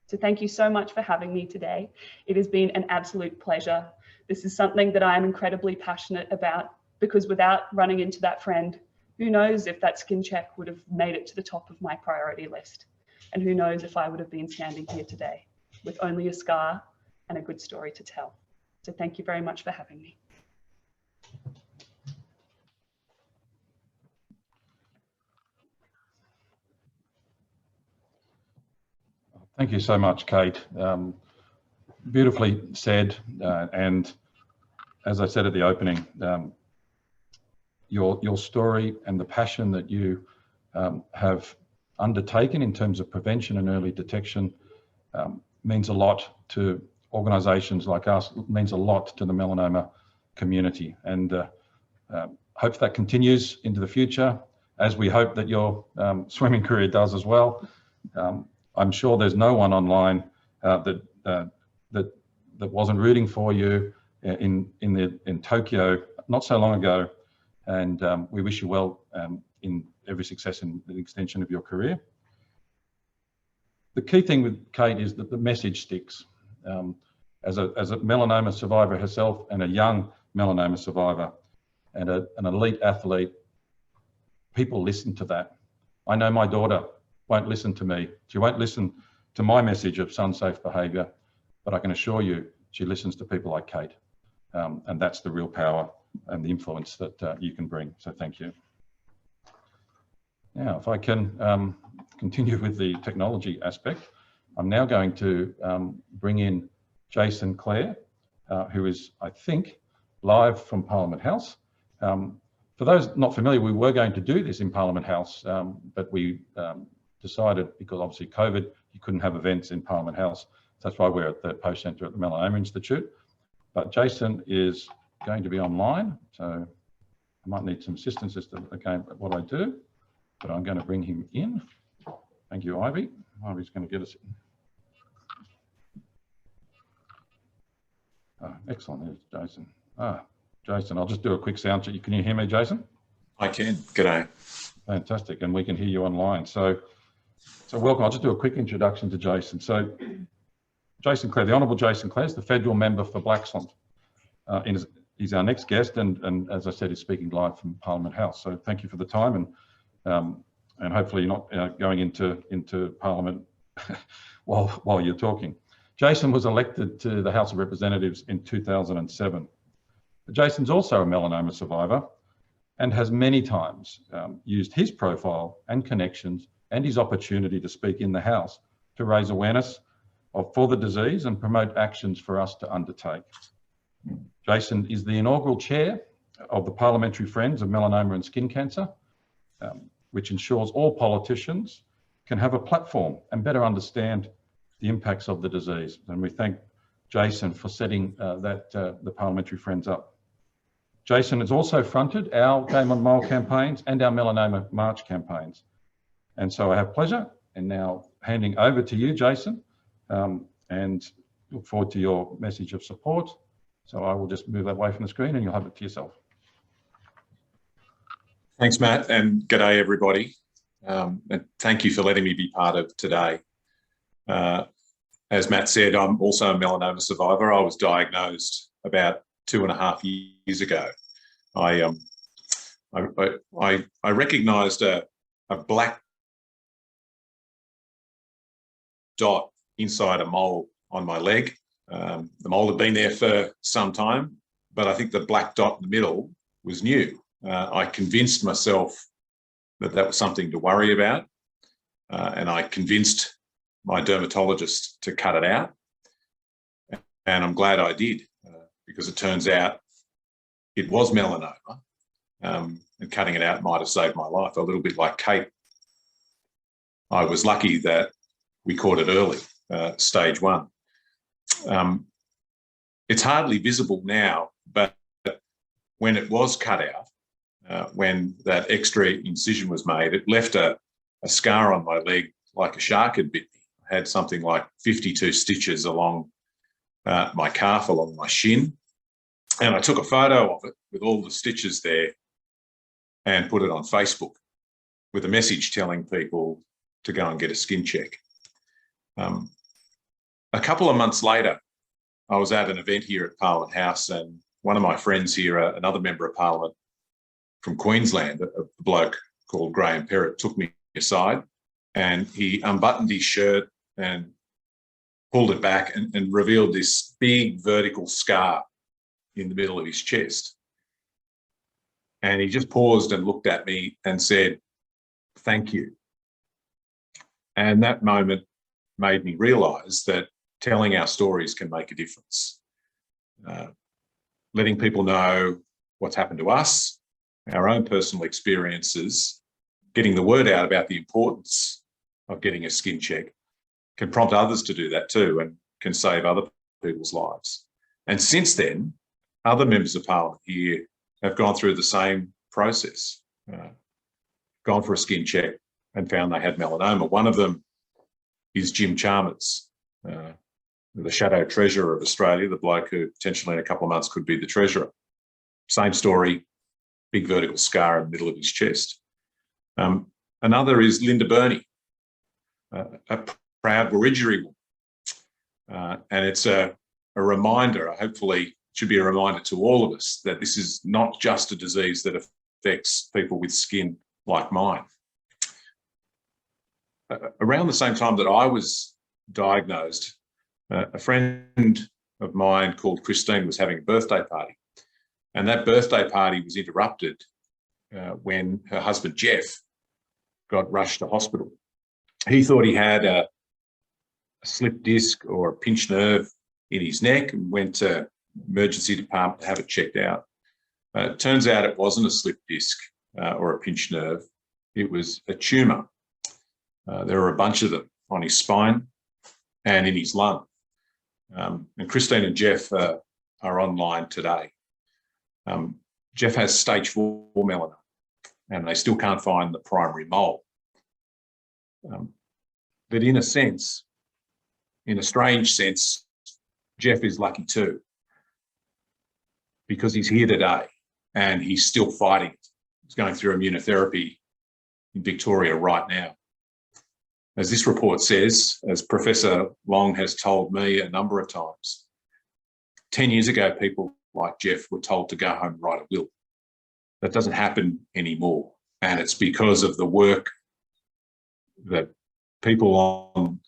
So thank you so much for having me today. It has been an absolute pleasure. This is something that I am incredibly passionate about, because without running into that friend, who knows if that skin check would have made it to the top of my priority list. And who knows if I would have been standing here today with only a scar and a good story to tell. So thank you very much for having me. Thank you so much, Kate. Beautifully said. And as I said at the opening, your story and the passion that you have undertaken in terms of prevention and early detection means a lot to organisations like us, means a lot to the melanoma community. And hope that continues into the future, as we hope that your swimming career does as well. I'm sure there's no one online that wasn't rooting for you in Tokyo not so long ago, and we wish you well in every success in the extension of your career. The key thing with Kate is that the message sticks. As a melanoma survivor herself, and a young melanoma survivor, and an elite athlete, people listen to that. I know my daughter won't listen to me. She won't listen to my message of sun-safe behaviour, but I can assure you she listens to people like Kate. And that's the real power and the influence that you can bring. So thank you. Now, if I can continue with the technology aspect, I'm now going to bring in Jason Clare, who is, I think, live from Parliament House. For those not familiar, we were going to do this in Parliament House, but we decided, because obviously COVID, you couldn't have events in Parliament House. So that's why we're at the Post Centre at the Melanoma Institute. But Jason is going to be online, so I might need some assistance as to, again, what I do, but I'm going to bring him in. Thank you, Ivy. Ivy's going to get us in. Oh, excellent, there's Jason. Jason, I'll just do a quick sound check. Can you hear me, Jason? I can. G'day. Fantastic, and we can hear you online. So welcome. I'll just do a quick introduction to Jason. So Jason Clare, the Honourable Jason Clare, is the federal member for Blaxland. He's our next guest, and as I said, he's speaking live from Parliament House. So thank you for the time, and hopefully you're not going into Parliament while you're talking. Jason was elected to the House of Representatives in 2007. Jason's also a melanoma survivor and has many times used his profile and connections and his opportunity to speak in the House to raise awareness for the disease and promote actions for us to undertake. Jason is the inaugural chair of the Parliamentary Friends of Melanoma and Skin Cancer, which ensures all politicians can have a platform and better understand the impacts of the disease. And we thank Jason for setting the Parliamentary Friends up. Jason has also fronted our Game on Mole campaigns and our Melanoma March campaigns. And so I have pleasure in now handing over to you, Jason, and look forward to your message of support. So I will just move that away from the screen and you'll have it to yourself. Thanks, Matt, and g'day, everybody. And thank you for letting me be part of today. As Matt said, I'm also a melanoma survivor. I was diagnosed about 2.5 years ago. I recognised a black dot inside a mole on my leg. The mole had been there for some time, but I think the black dot in the middle was new. I convinced myself that that was something to worry about, and I convinced my dermatologist to cut it out, and I'm glad I did, because it turns out it was melanoma, and cutting it out might have saved my life, a little bit like Kate. I was lucky that we caught it early, stage 1. It's hardly visible now, but when it was cut out, when that extra incision was made, it left a scar on my leg like a shark had bit me. I had something like 52 stitches along my calf, along my shin. And I took a photo of it with all the stitches there and put it on Facebook with a message telling people to go and get a skin check. A couple of months later, I was at an event here at Parliament House, and one of my friends here, another member of Parliament from Queensland, a bloke called Graham Perrott, took me aside and he unbuttoned his shirt and pulled it back and revealed this big vertical scar in the middle of his chest. And he just paused and looked at me and said, "Thank you." And that moment made me realise that telling our stories can make a difference. Letting people know what's happened to us, our own personal experiences, getting the word out about the importance of getting a skin check can prompt others to do that too and can save other people's lives. And since then, other members of Parliament here have gone through the same process, gone for a skin check and found they had melanoma. One of them is Jim Chalmers, the shadow treasurer of Australia, the bloke who potentially in a couple of months could be the treasurer. Same story, big vertical scar in the middle of his chest. Another is Linda Burney, a proud Wiradjuri woman. And it's a reminder, hopefully should be a reminder to all of us, that this is not just a disease that affects people with skin like mine. Around the same time that I was diagnosed, a friend of mine called Christine was having a birthday party, and that birthday party was interrupted when her husband Jeff got rushed to hospital. He thought he had a slipped disc or a pinched nerve in his neck and went to emergency department to have it checked out. It turns out it wasn't a slipped disc or a pinched nerve. It was a tumour. There were a bunch of them on his spine and in his lung. And Christine and Jeff are online today. Jeff has stage 4 melanoma and they still can't find the primary mole. But in a sense, in a strange sense, Jeff is lucky too, because he's here today and he's still fighting. He's going through immunotherapy in Victoria right now. As this report says, as Professor Long has told me a number of times, 10 years ago, people like Jeff were told to go home and write a will. That doesn't happen anymore. And it's because of the work that people on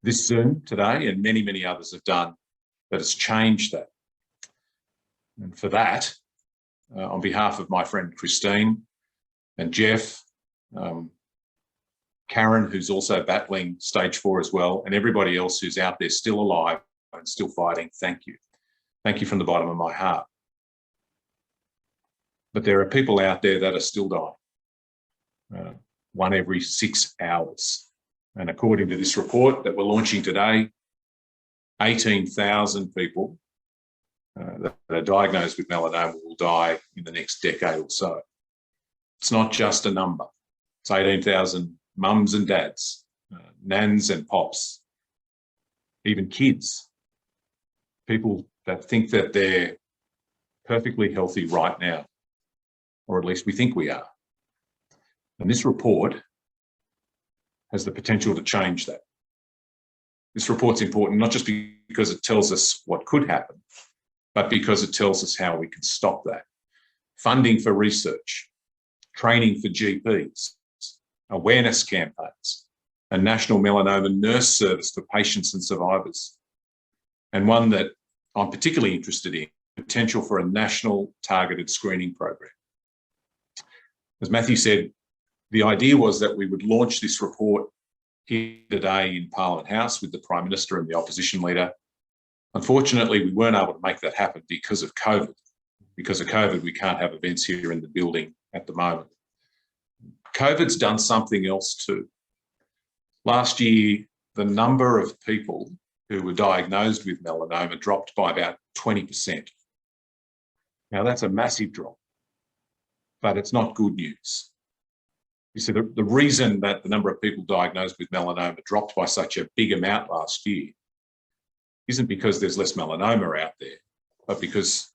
this Zoom today and many, many others have done that has changed that. And for that, on behalf of my friend Christine and Jeff, Karen, who's also battling stage 4 as well, and everybody else who's out there still alive and still fighting, thank you. Thank you from the bottom of my heart. But there are people out there that are still dying, 1 every 6 hours. And according to this report that we're launching today, 18,000 people that are diagnosed with melanoma will die in the next decade or so. It's not just a number. It's 18,000 mums and dads, nans and pops, even kids, people that think that they're perfectly healthy right now, or at least we think we are. And this report has the potential to change that. This report's important not just because it tells us what could happen, but because it tells us how we can stop that. Funding for research, training for GPs, awareness campaigns, a national melanoma nurse service for patients and survivors, and one that I'm particularly interested in, potential for a national targeted screening program. As Matthew said, the idea was that we would launch this report here today in Parliament House with the Prime Minister and the opposition leader. Unfortunately, we weren't able to make that happen because of COVID. Because of COVID, we can't have events here in the building at the moment. COVID's done something else too. Last year, the number of people who were diagnosed with melanoma dropped by about 20%. Now, that's a massive drop, but it's not good news. You see, the reason that the number of people diagnosed with melanoma dropped by such a big amount last year isn't because there's less melanoma out there, but because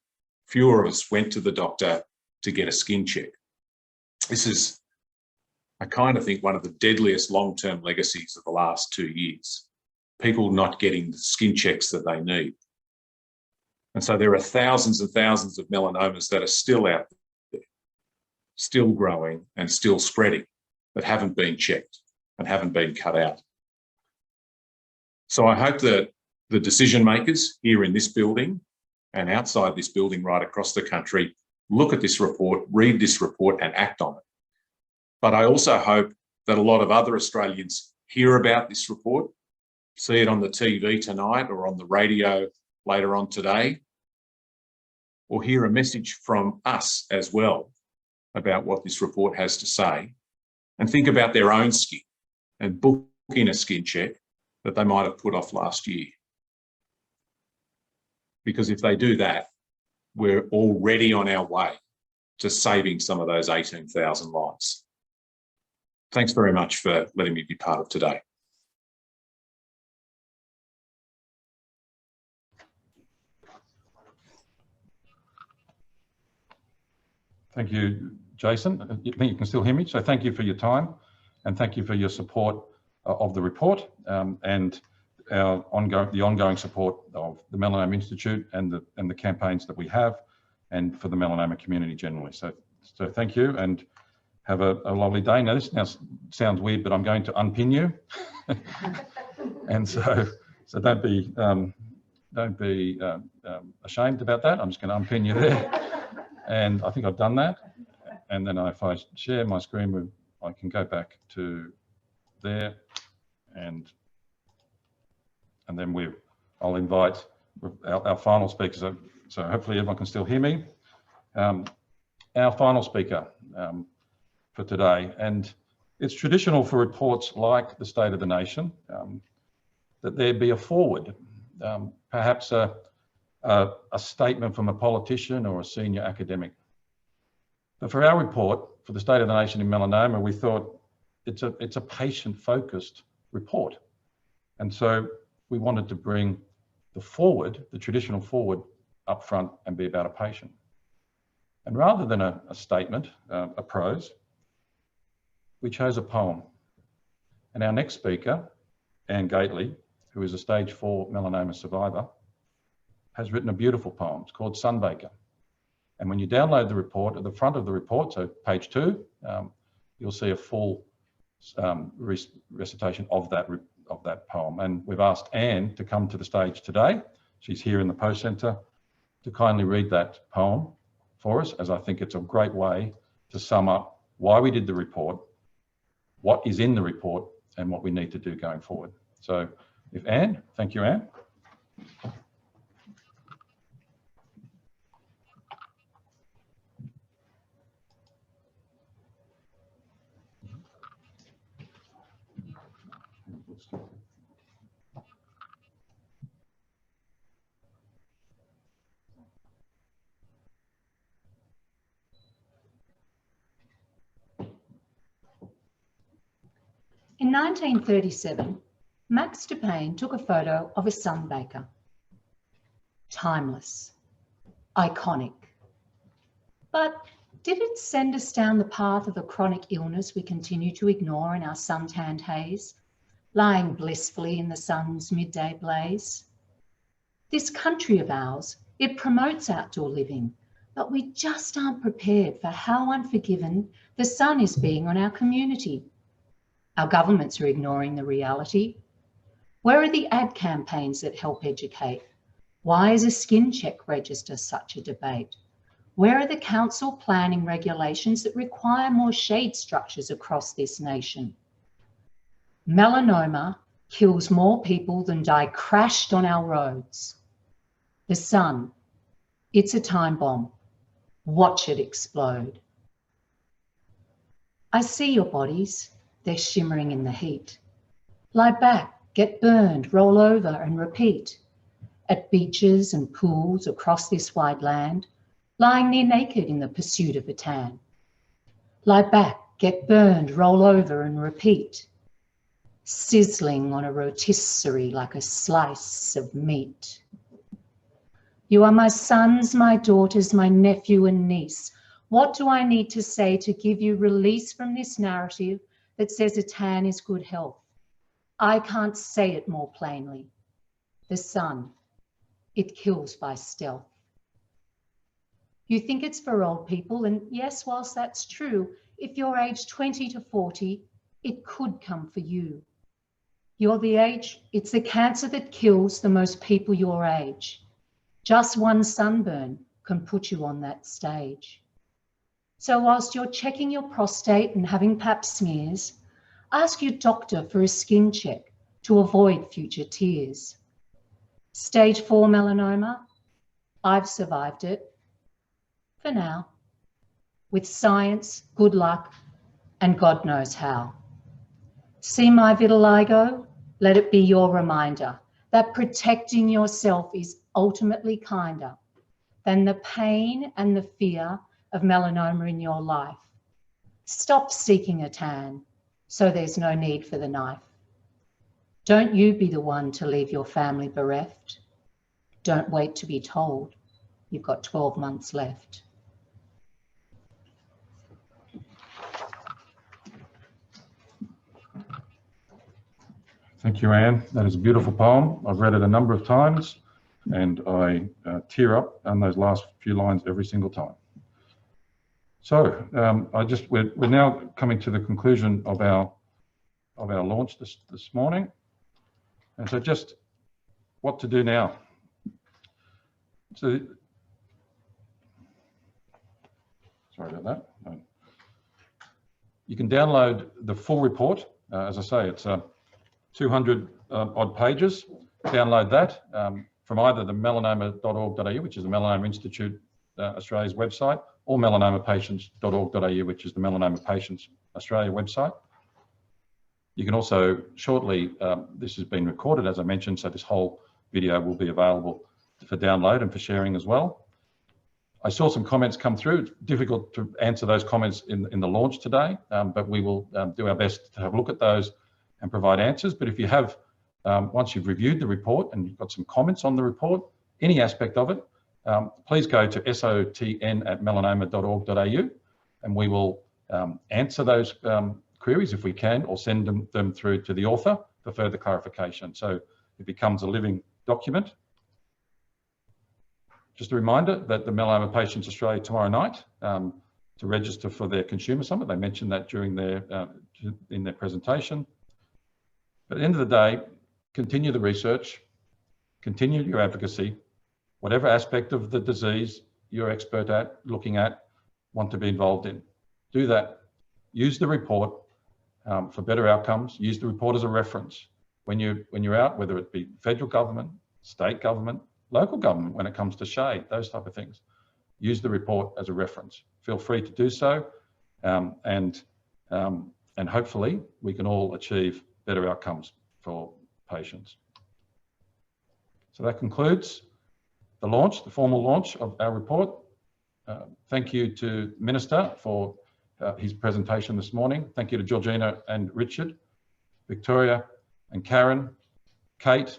fewer of us went to the doctor to get a skin check. This is, I kind of think, one of the deadliest long-term legacies of the last 2 years. People not getting the skin checks that they need. And so there are thousands and thousands of melanomas that are still out there, still growing and still spreading, that haven't been checked and haven't been cut out. So I hope that the decision makers here in this building and outside this building right across the country look at this report, read this report and act on it. But I also hope that a lot of other Australians hear about this report, see it on the TV tonight or on the radio later on today, or hear a message from us as well about what this report has to say, and think about their own skin and book in a skin check that they might have put off last year. Because if they do that, we're already on our way to saving some of those 18,000 lives. Thanks very much for letting me be part of today. Thank you, Jason. I think you can still hear me. So thank you for your time and thank you for your support of the report and the ongoing support of the Melanoma Institute and the campaigns that we have and for the melanoma community generally. So thank you and have a lovely day. Now this now sounds weird, but I'm going to unpin you. And so don't be ashamed about that. I'm just going to unpin you there. And I think I've done that. And then if I share my screen, I can go back to there and then I'll invite our final speakers. So hopefully everyone can still hear me. Our final speaker for today, and it's traditional for reports like the State of the Nation that there be a foreword, perhaps a statement from a politician or a senior academic. But for our report, for the State of the Nation in Melanoma, we thought it's a patient-focused report. And so we wanted to bring the foreword, the traditional foreword, up front and be about a patient. And rather than a statement, a prose, we chose a poem. And our next speaker, Anne Gately, who is a stage 4 melanoma survivor, has written a beautiful poem. It's called Sunbaker. And when you download the report, at the front of the report, so page 2, you'll see a full recitation of that poem. And we've asked Anne to come to the stage today. She's here in the Post Centre to kindly read that poem for us, as I think it's a great way to sum up why we did the report, what is in the report, and what we need to do going forward. So if Anne, thank you, Anne. In 1937, Max Dupayne took a photo of a sunbaker. Timeless, iconic. But did it send us down the path of a chronic illness we continue to ignore in our suntanned haze, lying blissfully in the sun's midday blaze? This country of ours, it promotes outdoor living, but we just aren't prepared for how unforgiving the sun is being on our community. Our governments are ignoring the reality. Where are the ad campaigns that help educate? Why is a skin check register such a debate? Where are the council planning regulations that require more shade structures across this nation? Melanoma kills more people than die crashed on our roads. The sun, it's a time bomb. Watch it explode. I see your bodies. They're shimmering in the heat. Lie back, get burned, roll over and repeat. At beaches and pools across this wide land, lying near naked in the pursuit of a tan. Lie back, get burned, roll over and repeat, sizzling on a rotisserie like a slice of meat. You are my sons, my daughters, my nephew and niece. What do I need to say to give you release from this narrative that says a tan is good health? I can't say it more plainly. The sun, it kills by stealth. You think it's for old people, and yes, whilst that's true, if you're aged 20 to 40, it could come for you. You're the age, it's the cancer that kills the most people your age. Just one sunburn can put you on that stage. So whilst you're checking your prostate and having pap smears, ask your doctor for a skin check to avoid future tears. Stage 4 melanoma, I've survived it. For now. With science, good luck, and God knows how. See my vitiligo? Let it be your reminder that protecting yourself is ultimately kinder than the pain and the fear of melanoma in your life. Stop seeking a tan so there's no need for the knife. Don't you be the one to leave your family bereft. Don't wait to be told you've got 12 months left. Thank you, Anne. That is a beautiful poem. I've read it a number of times and I tear up on those last few lines every single time. So we're now coming to the conclusion of our launch this morning. And so just what to do now. So, sorry about that. No. You can download the full report. As I say, it's 200 odd pages. Download that from either the melanoma.org.au, which is the Melanoma Institute Australia's website, or melanomapatients.org.au, which is the Melanoma Patients Australia website. You can also shortly, this has been recorded, as I mentioned, so this whole video will be available for download and for sharing as well. I saw some comments come through. It's difficult to answer those comments in the launch today, but we will do our best to have a look at those and provide answers. But if you have, once you've reviewed the report and you've got some comments on the report, any aspect of it, please go to sotn@melanoma.org.au and we will answer those queries if we can, or send them through to the author for further clarification. So it becomes a living document. Just a reminder that the Melanoma Patients Australia tomorrow night to register for their consumer summit. They mentioned that during in their presentation. But at the end of the day, continue the research, continue your advocacy, whatever aspect of the disease you're expert at, looking at, want to be involved in. Do that. Use the report for better outcomes. Use the report as a reference. When you're out, whether it be federal government, state government, local government, when it comes to shade, those type of things, use the report as a reference. Feel free to do so, and hopefully we can all achieve better outcomes for patients. So that concludes the launch, the formal launch of our report. Thank you to Minister for his presentation this morning. Thank you to Georgina and Richard, Victoria and Karen, Kate,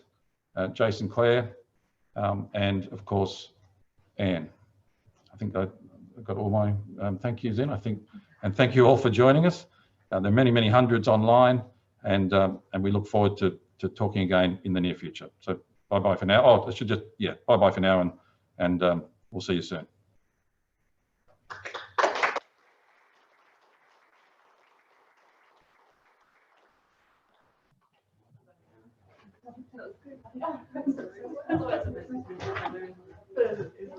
Jason Clare, and of course, Anne. I think I got all my thank yous in, I think, and thank you all for joining us. There are many, many hundreds online, and we look forward to talking again in the near future. So bye-bye for now. Oh, I should just, yeah, bye-bye for now, and we'll see you soon.